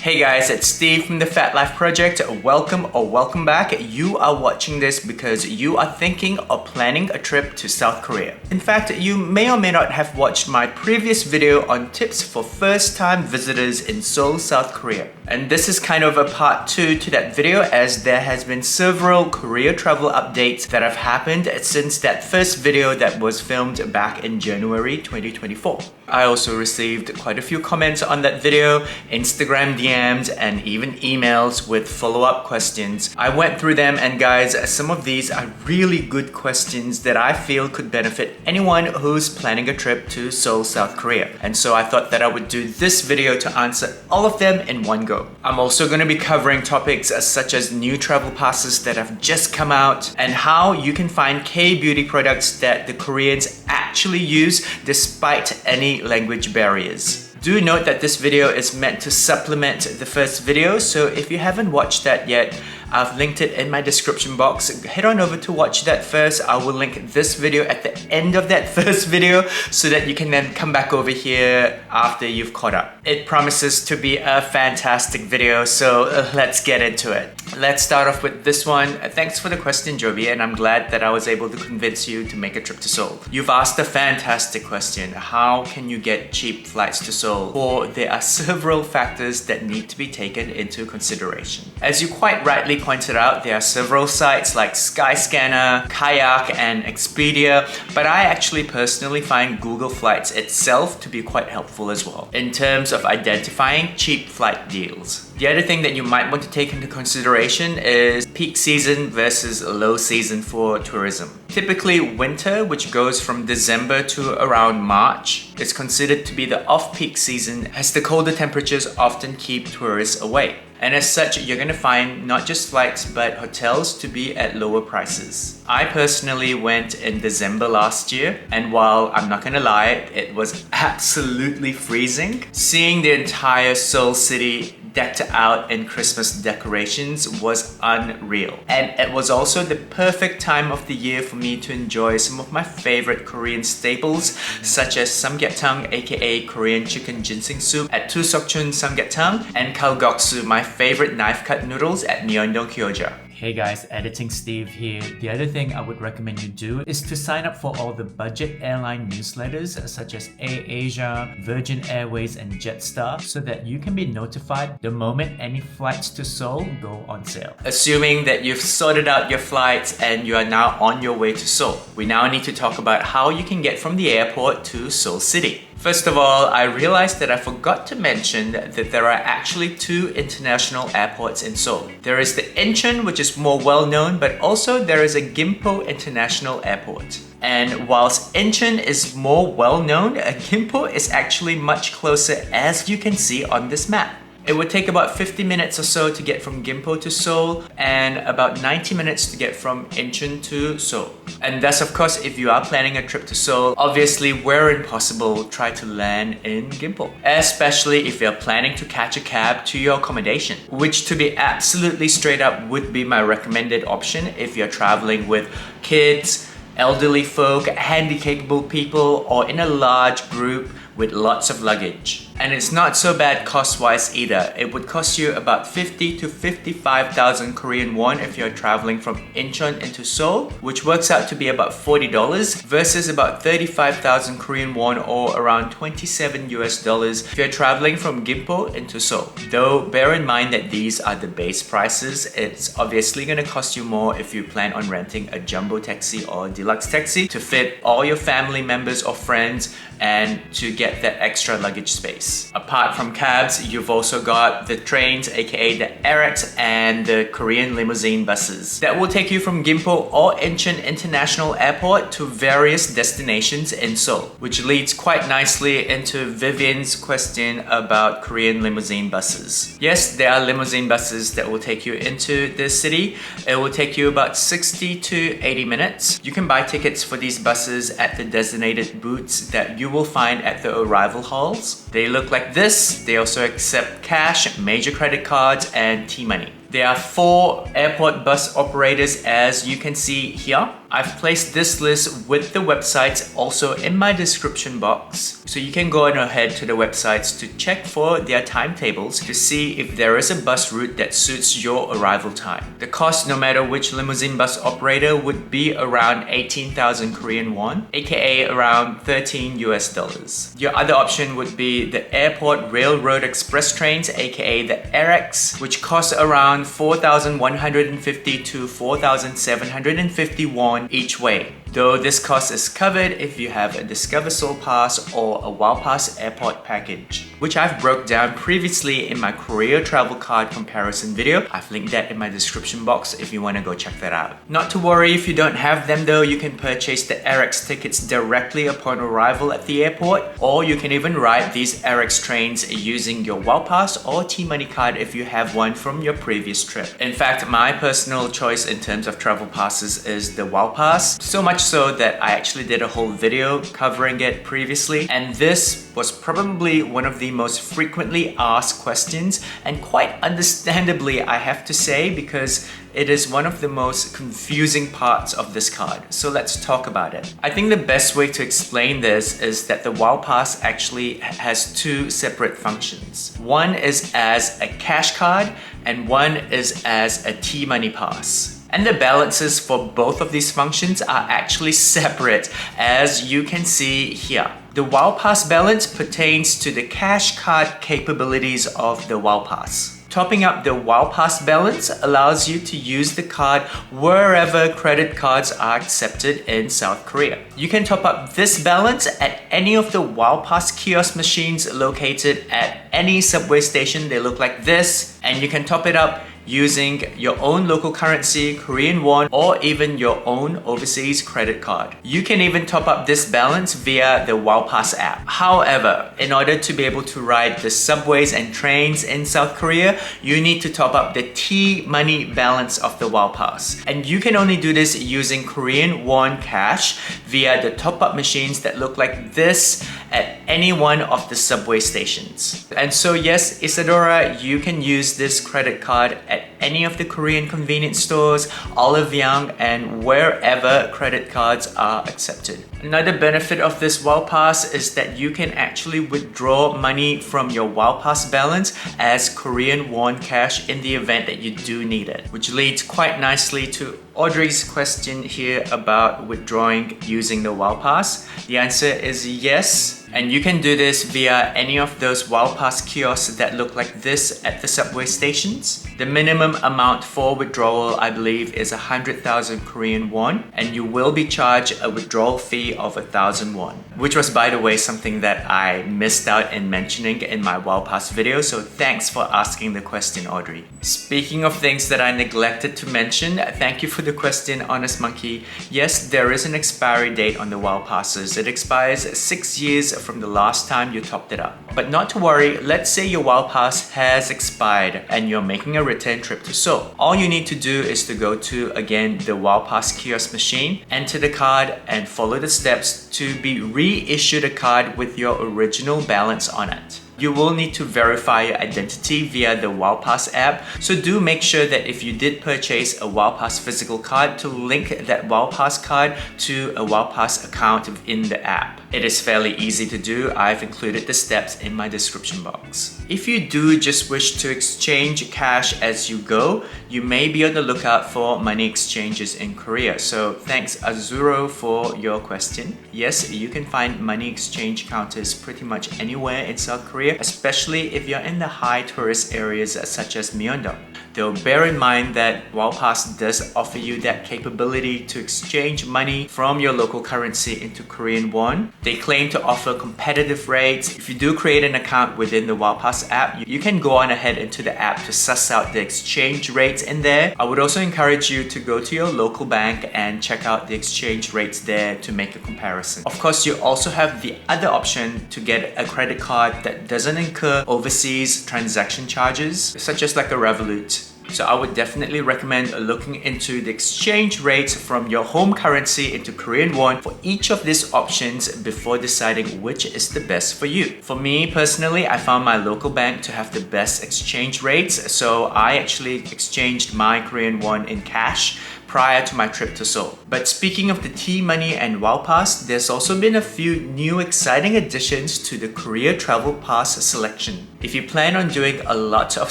Hey guys, it's Steve from the Fat Life Project. Welcome or welcome back. You are watching this because you are thinking of planning a trip to South Korea. In fact, you may or may not have watched my previous video on tips for first-time visitors in Seoul, South Korea. And this is kind of a part 2 to that video, as there has been several Korea travel updates that have happened since that first video that was filmed back in January 2024. I also received quite a few comments on that video, Instagram DMs, and even emails with follow-up questions. I went through them, and guys, some of these are really good questions that I feel could benefit anyone who's planning a trip to Seoul, South Korea. And so I thought that I would do this video to answer all of them in one go. I'm also going to be covering topics such as new travel passes that have just come out and how you can find K-beauty products that the Koreans actually use despite any language barriers. Do note that this video is meant to supplement the first video, so if you haven't watched that yet, I've linked it in my description box. Head on over to watch that first. I will link this video at the end of that first video so that you can then come back over here after you've caught up. It promises to be a fantastic video, so let's get into it. Let's start off with this one. Thanks for the question, Joby, and I'm glad that I was able to convince you to make a trip to Seoul. You've asked a fantastic question. How can you get cheap flights to Seoul? Or there are several factors that need to be taken into consideration. As you quite rightly pointed out, there are several sites like Skyscanner, Kayak, and Expedia, but I actually personally find Google Flights itself to be quite helpful as well in terms of identifying cheap flight deals. The other thing that you might want to take into consideration is peak season versus low season for tourism. Typically, winter, which goes from December to around March, is considered to be the off-peak season, as the colder temperatures often keep tourists away. And as such, you're going to find not just flights but hotels to be at lower prices. I personally went in December last year, and while I'm not going to lie, it was absolutely freezing. Seeing the entire Seoul city decked out in Christmas decorations was unreal. And it was also the perfect time of the year for me to enjoy some of my favorite Korean staples, such as samgyetang, aka Korean chicken ginseng soup at Tuseokchun Samgyetang, and kalguksu, my favorite knife-cut noodles at Myeongdong Gyoza. Hey guys, Editing Steve here. The other thing I would recommend you do is to sign up for all the budget airline newsletters such as AirAsia, Virgin Airways, and Jetstar, so that you can be notified the moment any flights to Seoul go on sale. Assuming that you've sorted out your flights and you are now on your way to Seoul, we now need to talk about how you can get from the airport to Seoul City. First of all, I realized that I forgot to mention that there are actually 2 international airports in Seoul. There is the Incheon, which is more well known, but also there is a Gimpo International Airport. And whilst Incheon is more well known, Gimpo is actually much closer, as you can see on this map. It would take about 50 minutes or so to get from Gimpo to Seoul, and about 90 minutes to get from Incheon to Seoul. And thus, of course, if you are planning a trip to Seoul, obviously where impossible, try to land in Gimpo. Especially if you're planning to catch a cab to your accommodation, which, to be absolutely straight up, would be my recommended option if you're traveling with kids, elderly folk, handicapable people, or in a large group with lots of luggage. And it's not so bad cost-wise either. It would cost you about 50 to 55,000 Korean won if you're traveling from Incheon into Seoul, which works out to be about $40 versus about 35,000 Korean won, or around $27 if you're traveling from Gimpo into Seoul. Though bear in mind that these are the base prices. It's obviously going to cost you more if you plan on renting a jumbo taxi or deluxe taxi to fit all your family members or friends and to get that extra luggage space. Apart from cabs, you've also got the trains, aka the RX, and the Korean limousine buses that will take you from Gimpo or Incheon International Airport to various destinations in Seoul, which leads quite nicely into Vivian's question about Korean limousine buses. Yes, there are limousine buses that will take you into the city. It will take you about 60 to 80 minutes. You can buy tickets for these buses at the designated booths that you will find at the arrival halls. They look like this. They also accept cash, major credit cards, and T-money. There are 4 airport bus operators, as you can see here. I've placed this list with the websites also in my description box. So you can go on ahead to the websites to check for their timetables to see if there is a bus route that suits your arrival time. The cost, no matter which limousine bus operator, would be around 18,000 Korean won, aka around 13 US dollars. Your other option would be the Airport Railroad Express trains, aka the AirEx, which costs around 4,150 to 4,750 won each way. Though this cost is covered if you have a Discover Seoul Pass or a WOWPass airport package, which I've broke down previously in my Korea travel card comparison video. I've linked that in my description box if you want to go check that out. Not to worry if you don't have them though, you can purchase the AirEx tickets directly upon arrival at the airport, or you can even ride these AirEx trains using your WOWPass or T-Money card if you have one from your previous trip. In fact, my personal choice in terms of travel passes is the WOWPass, so much so that I actually did a whole video covering it previously, and this was probably one of the most frequently asked questions, and quite understandably I have to say, because it is one of the most confusing parts of this card. So let's talk about it. I think the best way to explain this is that the WOWPass actually has two separate functions. One is as a cash card and one is as a T-Money pass. And the balances for both of these functions are actually separate, as you can see here. The WOWPass balance pertains to the cash card capabilities of the WOWPass. Topping up the WOWPass balance allows you to use the card wherever credit cards are accepted in South Korea. You can top up this balance at any of the WOWPass kiosk machines located at any subway station. They look like this, and you can top it up using your own local currency, Korean won, or even your own overseas credit card. You can even top up this balance via the WOWPass app. However, in order to be able to ride the subways and trains in South Korea, you need to top up the T-Money balance of the WOWPass. And you can only do this using Korean won cash via the top-up machines that look like this at any one of the subway stations. And so yes, Isadora, you can use this credit card at any of the Korean convenience stores, Olive Young, and wherever credit cards are accepted. Another benefit of this WOWPass is that you can actually withdraw money from your WOWPass balance as Korean won cash in the event that you do need it, which leads quite nicely to Audrey's question here about withdrawing using the WOWPass. The answer is yes. And you can do this via any of those WOWPass kiosks that look like this at the subway stations. The minimum amount for withdrawal, I believe, is 100,000 Korean won, and you will be charged a withdrawal fee of 1,000 won, which was, by the way, something that I missed out in mentioning in my WOWPass video, so thanks for asking the question, Audrey. Speaking of things that I neglected to mention, thank you for the question, Honest Monkey. Yes, there is an expiry date on the WOWPasses. It expires 6 years from the last time you topped it up. But not to worry, let's say your WOWPass has expired and you're making a return trip to Seoul. All you need to do is to go to, again, the WOWPass kiosk machine, enter the card, and follow the steps to be reissued a card with your original balance on it. You will need to verify your identity via the WOWPass app, so do make sure that if you did purchase a WOWPass physical card, to link that WOWPass card to a WOWPass account in the app. It is fairly easy to do. I've included the steps in my description box. If you do just wish to exchange cash as you go, you may be on the lookout for money exchanges in Korea. So thanks Azuro for your question. Yes, you can find money exchange counters pretty much anywhere in South Korea, especially if you're in the high tourist areas such as Myeongdong. Though bear in mind that WOWPass does offer you that capability to exchange money from your local currency into Korean won. They claim to offer competitive rates. If you do create an account within the WOWPass app, you can go on ahead into the app to suss out the exchange rates in there. I would also encourage you to go to your local bank and check out the exchange rates there to make a comparison. Of course, you also have the other option to get a credit card that doesn't incur overseas transaction charges, such as like a Revolut. So I would definitely recommend looking into the exchange rates from your home currency into Korean won for each of these options before deciding which is the best for you. For me personally, I found my local bank to have the best exchange rates, so I actually exchanged my Korean won in cash prior to my trip to Seoul. But speaking of the T-Money and WOWPass, there's also been a few new exciting additions to the Korea Travel Pass selection. If you plan on doing a lot of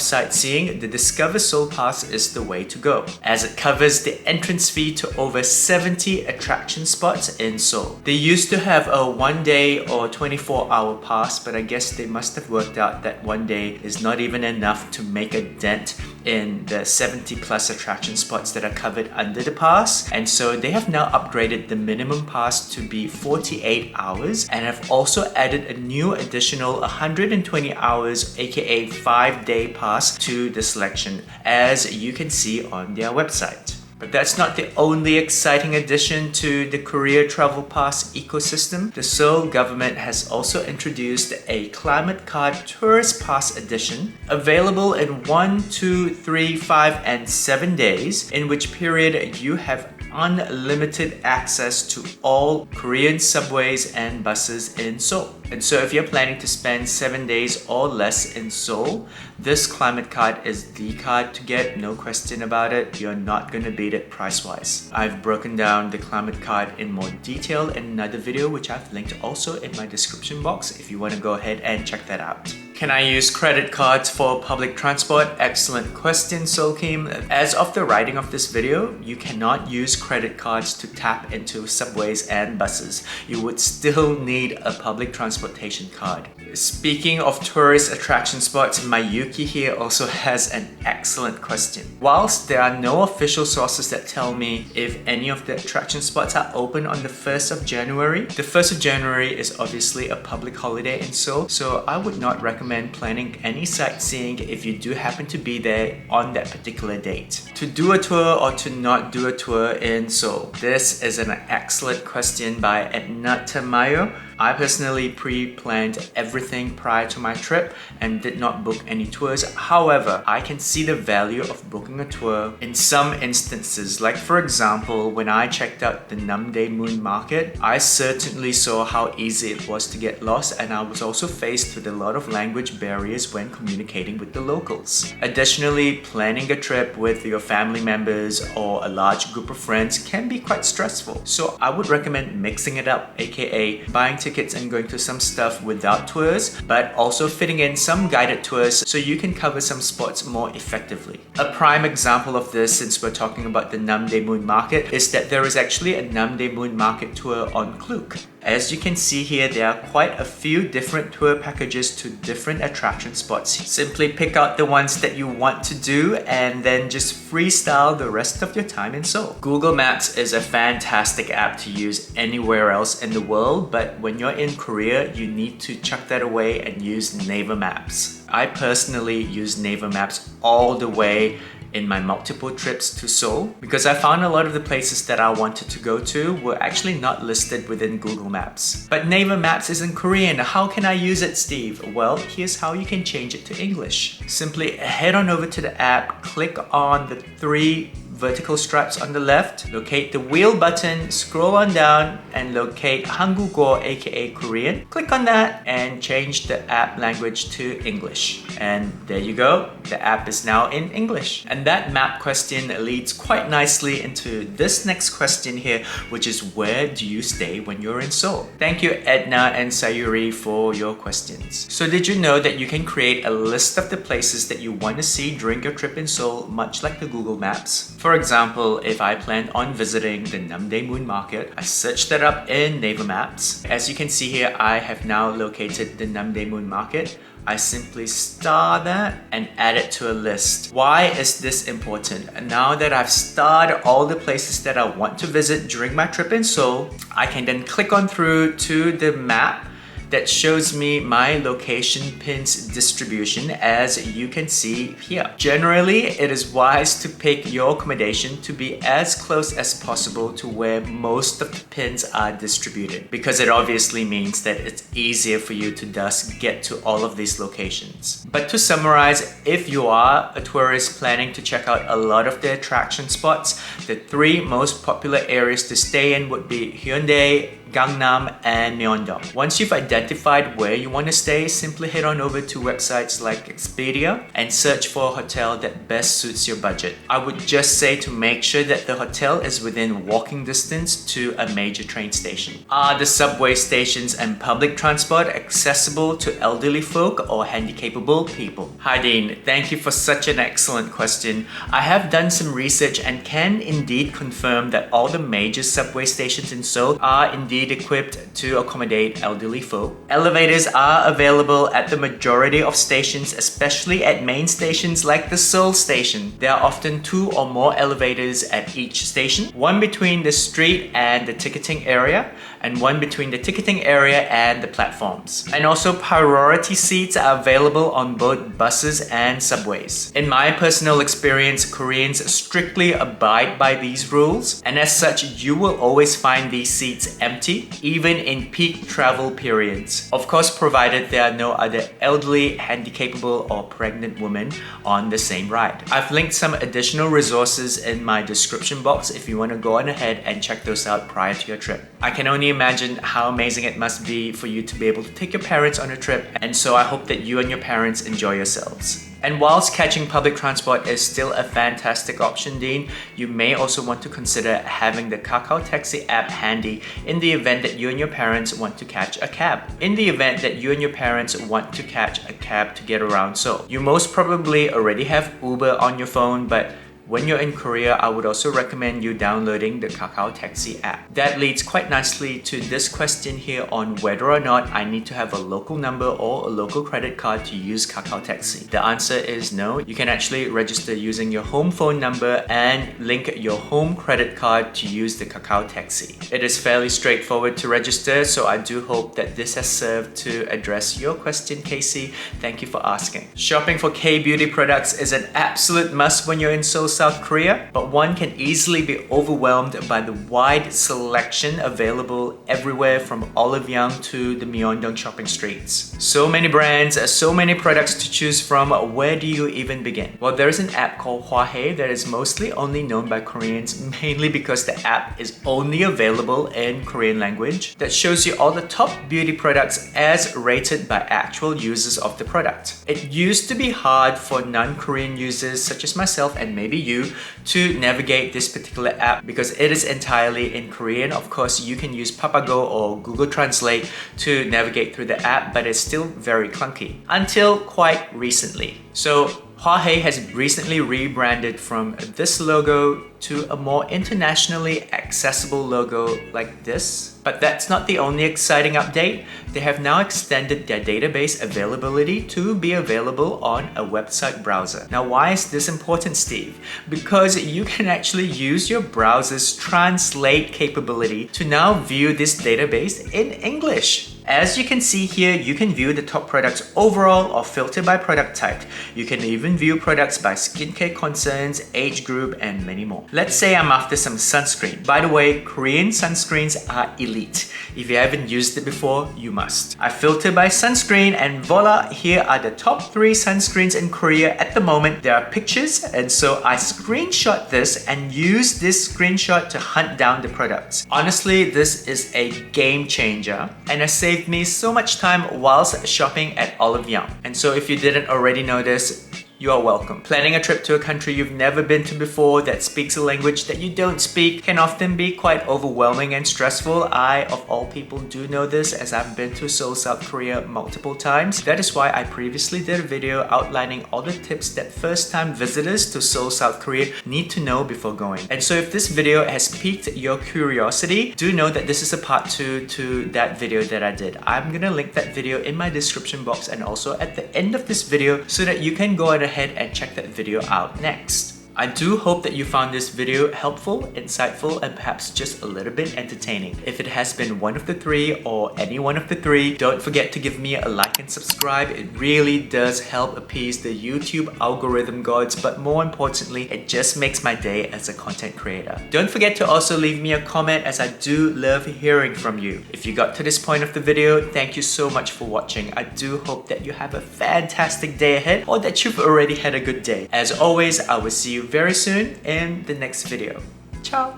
sightseeing, the Discover Seoul Pass is the way to go, as it covers the entrance fee to over 70 attraction spots in Seoul. They used to have a 1-day or 24-hour pass, but I guess they must have worked out that 1 day is not even enough to make a dent in the 70 plus attraction spots that are covered under the pass, and so they have now upgraded the minimum pass to be 48 hours and have also added a new additional 120 hours, aka 5-day pass to the selection, as you can see on their website. But that's not the only exciting addition to the Korea Travel Pass ecosystem. The Seoul government has also introduced a Climate Card Tourist Pass edition, available in 1, 2, 3, 5, and 7 days, in which period you have unlimited access to all Korean subways and buses in Seoul. And so if you're planning to spend 7 days or less in Seoul, this climate card is the card to get, no question about it. You're not going to beat it price-wise. I've broken down the climate card in more detail in another video, which I've linked also in my description box if you want to go ahead and check that out. Can I use credit cards for public transport? Excellent question, Seoul Kim. As of the writing of this video, you cannot use credit cards to tap into subways and buses. You would still need a public transportation card. Speaking of tourist attraction spots, Mayuki here also has an excellent question. Whilst there are no official sources that tell me if any of the attraction spots are open on the 1st of January, the 1st of January is obviously a public holiday in Seoul, so I would not recommend planning any sightseeing if you do happen to be there on that particular date. To do a tour or to not do a tour in Seoul? This is an excellent question by Edna Tamayo. I personally pre-planned everything prior to my trip and did not book any tours. However, I can see the value of booking a tour in some instances. Like for example, when I checked out the Namdae Moon Market, I certainly saw how easy it was to get lost, and I was also faced with a lot of language barriers when communicating with the locals. Additionally, planning a trip with your family members or a large group of friends can be quite stressful. So I would recommend mixing it up, aka buying tickets and going to some stuff without tours, but also fitting in some guided tours so you can cover some spots more effectively. A prime example of this, since we're talking about the Namdae Moon Market, is that there is actually a Namdae Moon Market tour on Klook. As you can see here, there are quite a few different tour packages to different attraction spots. Simply pick out the ones that you want to do and then just freestyle the rest of your time in Seoul. Google Maps is a fantastic app to use anywhere else in the world, but when you're in Korea, you need to chuck that away and use Naver Maps. I personally use Naver Maps all the way in my multiple trips to Seoul because I found a lot of the places that I wanted to go to were actually not listed within Google Maps. But Naver Maps is in Korean. How can I use it, Steve? Well, here's how you can change it to English. Simply head on over to the app, click on the 3 vertical stripes on the left, locate the wheel button, scroll on down and locate Hangugo, aka Korean. Click on that and change the app language to English. And there you go, the app is now in English. And that map question leads quite nicely into this next question here, which is where do you stay when you're in Seoul? Thank you Edna and Sayuri for your questions. So did you know that you can create a list of the places that you want to see during your trip in Seoul, much like the Google Maps? For example, if I planned on visiting the Namdae Moon Market, I searched that up in Naver Maps. As you can see here, I have now located the Namdae Moon Market. I simply star that and add it to a list. Why is this important? Now that I've starred all the places that I want to visit during my trip in Seoul, I can then click on through to the map that shows me my location pins distribution, as you can see here. Generally, it is wise to pick your accommodation to be as close as possible to where most of the pins are distributed, because it obviously means that it's easier for you to thus get to all of these locations. But to summarize, if you are a tourist planning to check out a lot of the attraction spots, the 3 most popular areas to stay in would be Hyundai, Gangnam, and Myeongdong. Once you've identified where you want to stay, simply head on over to websites like Expiry and search for a hotel that best suits your budget. I would just say to make sure that the hotel is within walking distance to a major train station. Are the subway stations and public transport accessible to elderly folk or handicappable people? Hi Dean, thank you for such an excellent question. I have done some research and can indeed confirm that all the major subway stations in Seoul are indeed equipped to accommodate elderly folk. Elevators are available at the majority of stations, especially at main stations like the Seoul station. There are often 2 or more elevators at each station, one between the street and the ticketing area, and one between the ticketing area and the platforms. And also priority seats are available on both buses and subways. In my personal experience, Koreans strictly abide by these rules, and as such, you will always find these seats empty, even in peak travel periods. Of course, provided there are no other elderly, handicappable, or pregnant women on the same ride. I've linked some additional resources in my description box if you want to go on ahead and check those out prior to your trip. I can only imagine how amazing it must be for you to be able to take your parents on a trip, and so I hope that you and your parents enjoy yourselves. And whilst catching public transport is still a fantastic option, Dean, you may also want to consider having the Kakaotaxi app handy in the event that you and your parents want to catch a cab. In the event that you and your parents want to catch a cab to get around Seoul. You most probably already have Uber on your phone, but when you're in Korea, I would also recommend you downloading the Kakaotaxi app. That leads quite nicely to this question here on whether or not I need to have a local number or a local credit card to use Kakaotaxi. The answer is no. You can actually register using your home phone number and link your home credit card to use the Kakaotaxi. It is fairly straightforward to register, so I do hope that this has served to address your question, Casey. Thank you for asking. Shopping for K-beauty products is an absolute must when you're in Seoul, South Korea, but one can easily be overwhelmed by the wide selection available everywhere from Olive Young to the Myeongdong shopping streets. So many brands, so many products to choose from. Where do you even begin? Well, there is an app called Hwahae that is mostly only known by Koreans, mainly because the app is only available in Korean language, that shows you all the top beauty products as rated by actual users of the product. It used to be hard for non-Korean users such as myself and maybe you to navigate this particular app because it is entirely in Korean. Of course, you can use Papago or Google Translate to navigate through the app, but it's still very clunky until quite recently. So Hwahae has recently rebranded from this logo to a more internationally accessible logo like this. But that's not the only exciting update. They have now extended their database availability to be available on a website browser. Now, why is this important, Steve? Because you can actually use your browser's translate capability to now view this database in English. As you can see here, you can view the top products overall or filter by product type. You can even view products by skincare concerns, age group, and many more. Let's say I'm after some sunscreen. By the way, Korean sunscreens are elite. If you haven't used it before, you must. I filter by sunscreen and voila, here are the top 3 sunscreens in Korea at the moment. There are pictures, and so I screenshot this and use this screenshot to hunt down the products. Honestly, this is a game changer and has saved me so much time whilst shopping at Olive Young. And so if you didn't already know this, you are welcome. Planning a trip to a country you've never been to before that speaks a language that you don't speak can often be quite overwhelming and stressful. I, of all people, do know this as I've been to Seoul, South Korea multiple times. That is why I previously did a video outlining all the tips that first-time visitors to Seoul, South Korea need to know before going. And so if this video has piqued your curiosity, do know that this is a part 2 to that video that I did. I'm gonna link that video in my description box and also at the end of this video so that you can go ahead and check that video out next. I do hope that you found this video helpful, insightful, and perhaps just a little bit entertaining. If it has been one of the 3 or any one of the 3, don't forget to give me a like and subscribe. It really does help appease the YouTube algorithm gods, but more importantly, it just makes my day as a content creator. Don't forget to also leave me a comment as I do love hearing from you. If you got to this point of the video, thank you so much for watching. I do hope that you have a fantastic day ahead or that you've already had a good day. As always, I will see you very soon in the next video. Ciao!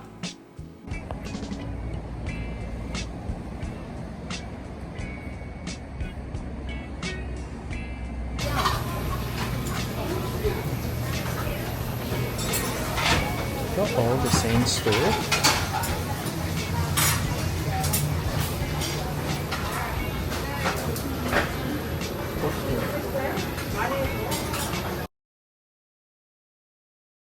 got all the same store.